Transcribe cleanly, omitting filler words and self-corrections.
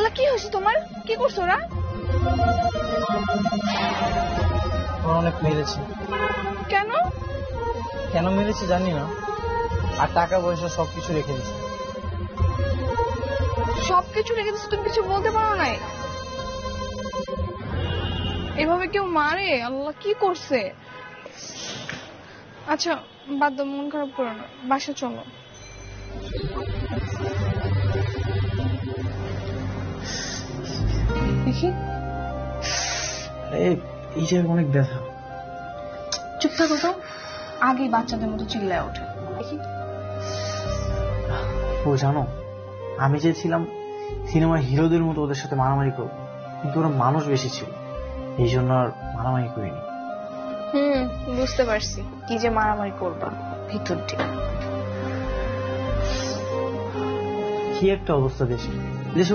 আল্লাহ, কি হয়েছে তোমার? কি করছো ওরা? অনেক মেরেছে। কেন? কেন মেরেছি জানি না, আর টাকা পয়সা সবকিছু রেখে দিচ্ছে। সবকিছু রেখে দিচ্ছ, তুমি কিছু বলতে পারো নাই? এভাবে কেউ মারে? আল্লাহ, কি করছে? আচ্ছা বাদ দাও, মন খারাপ করো না, বাসা চলো। দেখি। এই যে অনেক ব্যথা। চুপ থাকো তো, আগেই বাচ্চাদের মতো চিল্লায় ওঠে। দেখি। ও জানো, আমি চেয়েছিলাম সিনেমার হিরোদের মতো ওদের সাথে মারামারি করবো, কিন্তু ওরা মানুষ বেশি ছিল, এই জন্য আর মারামারি করিনি। বুঝতে পারছি কি যে মারামারি করবা ভিতর দিয়ে। কি একটা অবস্থা দেশে।